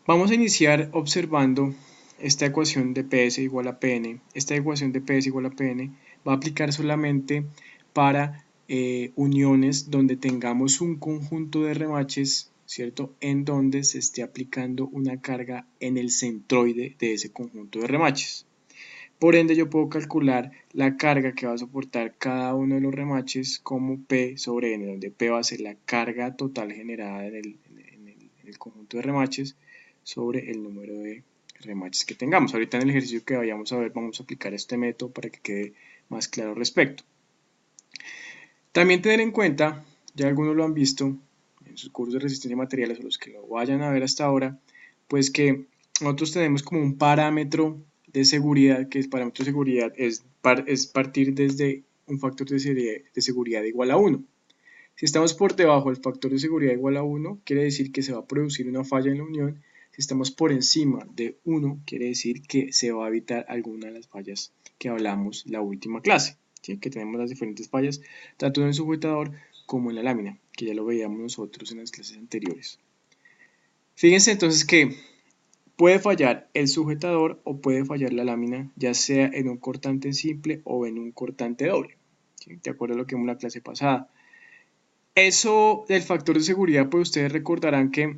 Vamos a iniciar observando esta ecuación de PS igual a PN. Esta ecuación de PS igual a PN va a aplicar solamente para uniones donde tengamos un conjunto de remaches, ¿cierto? En donde se esté aplicando una carga en el centroide de ese conjunto de remaches. Por ende, yo puedo calcular la carga que va a soportar cada uno de los remaches como P sobre N, donde P va a ser la carga total generada en el conjunto de remaches sobre el número de remaches que tengamos. Ahorita en el ejercicio que vayamos a ver vamos a aplicar este método para que quede más claro al respecto. También tener en cuenta, ya algunos lo han visto en sus cursos de resistencia de materiales o los que lo vayan a ver hasta ahora, pues que nosotros tenemos como un parámetro de seguridad, que el parámetro de seguridad es partir desde un factor de seguridad igual a 1. Si estamos por debajo del factor de seguridad igual a 1, quiere decir que se va a producir una falla en la unión. Si estamos por encima de 1, quiere decir que se va a evitar alguna de las fallas que hablamos la última clase, ¿sí? Que tenemos las diferentes fallas, tanto en el sujetador como en la lámina, que ya lo veíamos nosotros en las clases anteriores. Fíjense entonces que puede fallar el sujetador o puede fallar la lámina, ya sea en un cortante simple o en un cortante doble, ¿sí? De acuerdo a lo que vimos en la clase pasada. Eso del factor de seguridad, pues ustedes recordarán que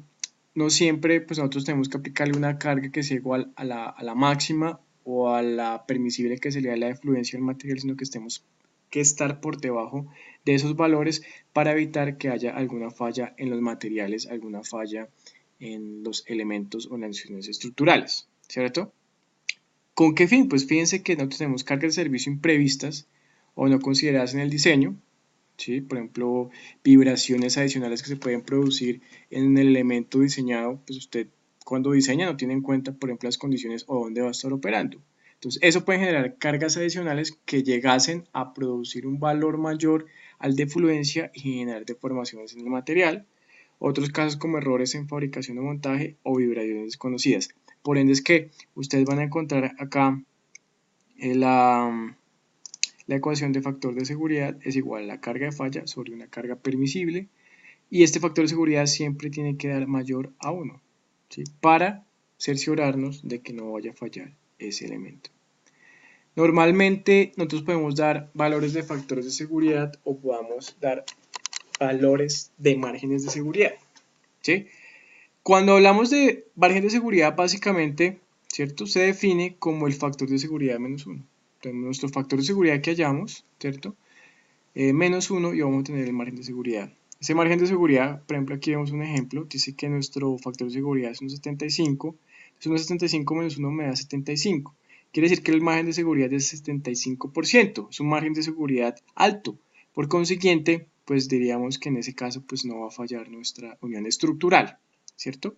no siempre pues nosotros tenemos que aplicarle una carga que sea igual a la máxima o a la permisible que sería la efluencia del material, sino que tenemos que estar por debajo de esos valores para evitar que haya alguna falla en los materiales, alguna falla en los elementos o en las acciones estructurales, ¿cierto? ¿Con qué fin? Pues fíjense que nosotros tenemos cargas de servicio imprevistas o no consideradas en el diseño, ¿sí? Por ejemplo, vibraciones adicionales que se pueden producir en el elemento diseñado, pues usted cuando diseña no tiene en cuenta, por ejemplo, las condiciones o dónde va a estar operando. Entonces, eso puede generar cargas adicionales que llegasen a producir un valor mayor al de fluencia y generar deformaciones en el material. Otros casos como errores en fabricación o montaje o vibraciones desconocidas. Por ende es que ustedes van a encontrar acá la ecuación de factor de seguridad es igual a la carga de falla sobre una carga permisible y este factor de seguridad siempre tiene que dar mayor a 1, ¿sí? Para cerciorarnos de que no vaya a fallar ese elemento. Normalmente nosotros podemos dar valores de factores de seguridad o podamos dar valores de márgenes de seguridad, ¿sí? Cuando hablamos de margen de seguridad, básicamente, ¿cierto? Se define como el factor de seguridad menos 1. Entonces, nuestro factor de seguridad que hallamos, ¿cierto? Menos 1 y vamos a tener el margen de seguridad. Ese margen de seguridad, por ejemplo, aquí vemos un ejemplo, dice que nuestro factor de seguridad es 1,75. Entonces, 1,75 menos 1 me da 75. Quiere decir que el margen de seguridad es 75%. Es un margen de seguridad alto. Por consiguiente, pues diríamos que en ese caso pues no va a fallar nuestra unión estructural, ¿cierto?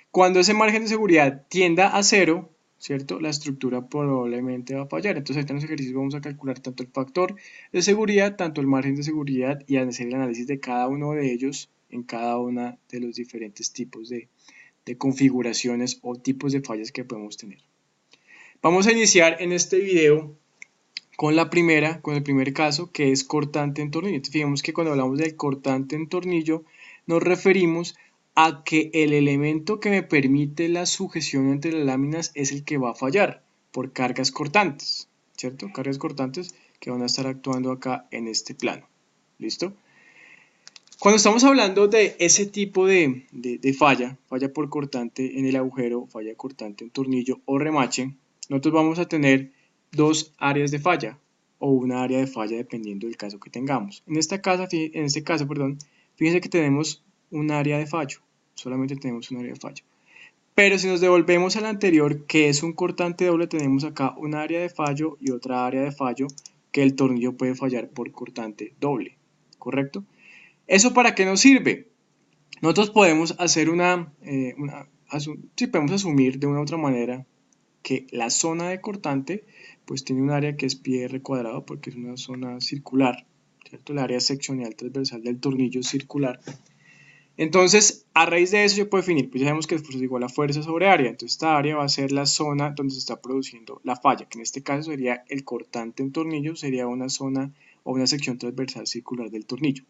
Cuando ese margen de seguridad tienda a 0, ¿cierto? La estructura probablemente va a fallar. Entonces, ahorita en los ejercicios vamos a calcular tanto el factor de seguridad, tanto el margen de seguridad y hacer el análisis de cada uno de ellos en cada una de los diferentes tipos de configuraciones o tipos de fallas que podemos tener. Vamos a iniciar en este video con el primer caso, que es cortante en tornillo. Entonces, fijemos que cuando hablamos del cortante en tornillo, nos referimos a que el elemento que me permite la sujeción entre las láminas es el que va a fallar por cargas cortantes, ¿cierto? Cargas cortantes que van a estar actuando acá en este plano. ¿Listo? Cuando estamos hablando de ese tipo de falla, falla por cortante en el agujero, falla cortante en tornillo o remache, nosotros vamos a tener dos áreas de falla o una área de falla dependiendo del caso que tengamos. En este caso, fíjense que tenemos un área de fallo, solamente tenemos un área de fallo. Pero si nos devolvemos al anterior, que es un cortante doble, tenemos acá un área de fallo y otra área de fallo que el tornillo puede fallar por cortante doble, ¿correcto? ¿Eso para qué nos sirve? Nosotros podemos hacer podemos asumir de una u otra manera que la zona de cortante pues tiene un área que es pi r cuadrado porque es una zona circular, ¿cierto? El área seccional transversal del tornillo es circular. Entonces, a raíz de eso yo puedo definir, pues ya sabemos que el esfuerzo es igual a fuerza sobre área, entonces esta área va a ser la zona donde se está produciendo la falla, que en este caso sería el cortante en tornillo, sería una zona o una sección transversal circular del tornillo.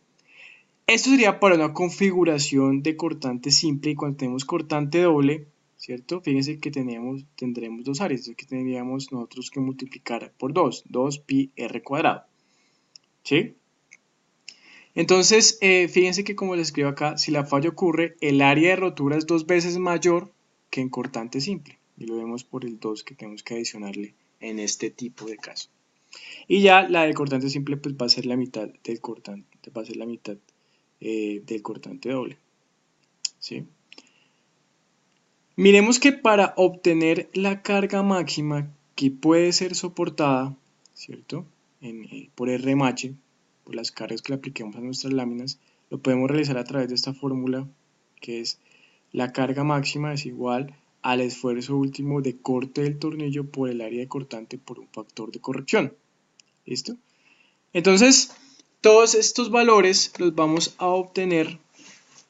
Esto sería para una configuración de cortante simple y cuando tenemos cortante doble, ¿cierto? Fíjense que tendremos dos áreas, entonces que tendríamos nosotros que multiplicar por 2 pi r cuadrado, ¿sí? Entonces, fíjense que como les escribo acá, si la falla ocurre, el área de rotura es 2 veces mayor que en cortante simple, y lo vemos por el 2 que tenemos que adicionarle en este tipo de caso. Y ya la del cortante simple pues va a ser la mitad del cortante, va a ser la mitad del cortante doble, ¿sí? Miremos que para obtener la carga máxima que puede ser soportada, ¿cierto? Por el remache, por las cargas que le apliquemos a nuestras láminas, lo podemos realizar a través de esta fórmula que es la carga máxima es igual al esfuerzo último de corte del tornillo por el área de cortante por un factor de corrección. ¿Listo? Entonces, todos estos valores los vamos a obtener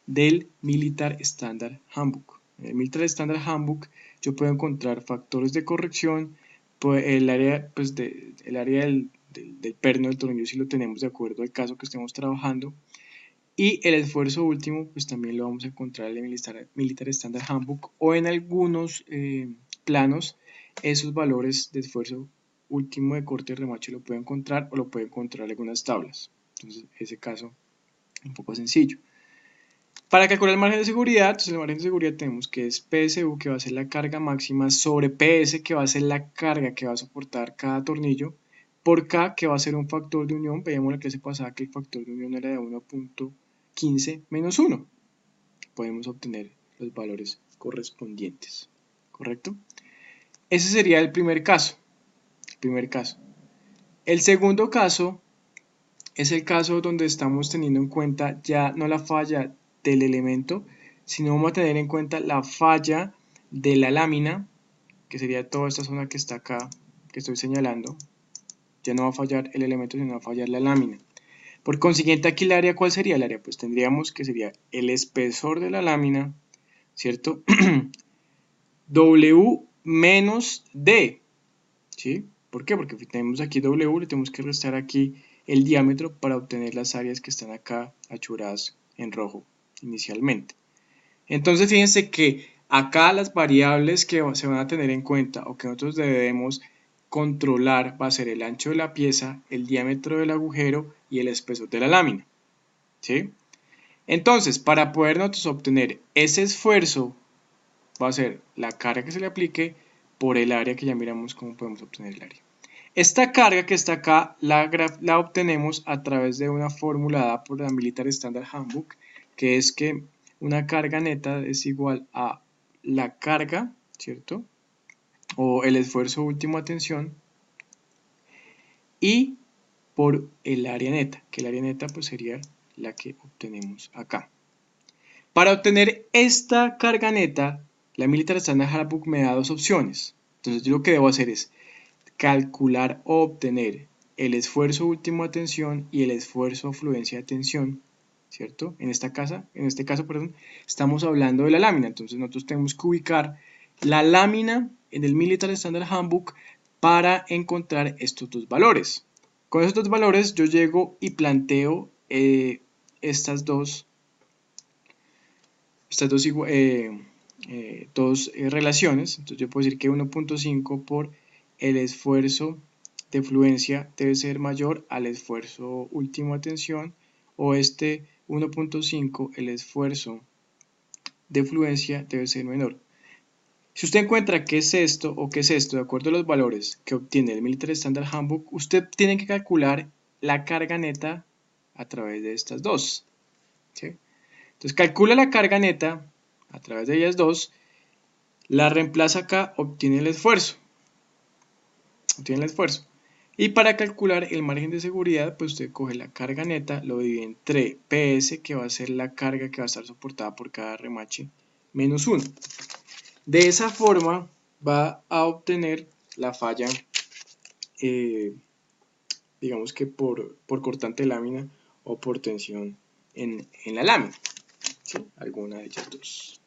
del Militar Standard Handbook. En el Militar Standard Handbook yo puedo encontrar factores de corrección, pues el área, pues el área del perno del tornillo si lo tenemos de acuerdo al caso que estemos trabajando, y el esfuerzo último pues también lo vamos a encontrar en el Militar Standard Handbook, o en algunos planos esos valores de esfuerzo último de corte y remache lo puedo encontrar, o lo puedo encontrar en algunas tablas. Entonces ese caso un poco sencillo. Para calcular el margen de seguridad, entonces el margen de seguridad tenemos que es PSU, que va a ser la carga máxima, sobre PS, que va a ser la carga que va a soportar cada tornillo, por K, que va a ser un factor de unión. Veíamos en la clase pasada que el factor de unión era de 1.15 menos 1. Podemos obtener los valores correspondientes, ¿correcto? Ese sería el primer caso. El segundo caso es el caso donde estamos teniendo en cuenta ya no la falla del elemento, sino vamos a tener en cuenta la falla de la lámina, que sería toda esta zona que está acá, que estoy señalando. Ya no va a fallar el elemento, sino va a fallar la lámina. Por consiguiente, aquí el área, ¿cuál sería el área? Pues tendríamos que sería el espesor de la lámina, ¿cierto? W menos D, ¿sí? ¿Por qué? Porque tenemos aquí W, le tenemos que restar aquí el diámetro para obtener las áreas que están acá achuradas en rojo inicialmente. Entonces fíjense que acá las variables que se van a tener en cuenta o que nosotros debemos controlar va a ser el ancho de la pieza, el diámetro del agujero y el espesor de la lámina, ¿sí? Entonces, para poder nosotros obtener ese esfuerzo, va a ser la carga que se le aplique por el área, que ya miramos cómo podemos obtener el área. Esta carga que está acá la obtenemos a través de una fórmula dada por la Military Standard Handbook, que es que una carga neta es igual a la carga, ¿cierto? O el esfuerzo último a tensión, y por el área neta, que el área neta pues sería la que obtenemos acá. Para obtener esta carga neta, la Military Standard Handbook me da dos opciones. Entonces yo lo que debo hacer es calcular o obtener el esfuerzo último a tensión y el esfuerzo a fluencia de tensión, ¿cierto? En este caso, estamos hablando de la lámina, entonces nosotros tenemos que ubicar la lámina en el Military Standard Handbook para encontrar estos dos valores. Con esos dos valores yo llego y planteo estas dos relaciones. Entonces yo puedo decir que 1.5 por el esfuerzo de fluencia debe ser mayor al esfuerzo último de tensión, o este 1.5 el esfuerzo de fluencia debe ser menor. Si usted encuentra qué es esto o qué es esto, de acuerdo a los valores que obtiene el Military Standard Handbook, usted tiene que calcular la carga neta a través de estas dos, ¿sí? Entonces calcula la carga neta a través de ellas dos, la reemplaza acá, obtiene el esfuerzo. Y para calcular el margen de seguridad, pues usted coge la carga neta, lo divide entre PS, que va a ser la carga que va a estar soportada por cada remache, menos 1. De esa forma va a obtener la falla, digamos que por cortante de lámina o por tensión en la lámina, ¿sí? Alguna de ellas dos.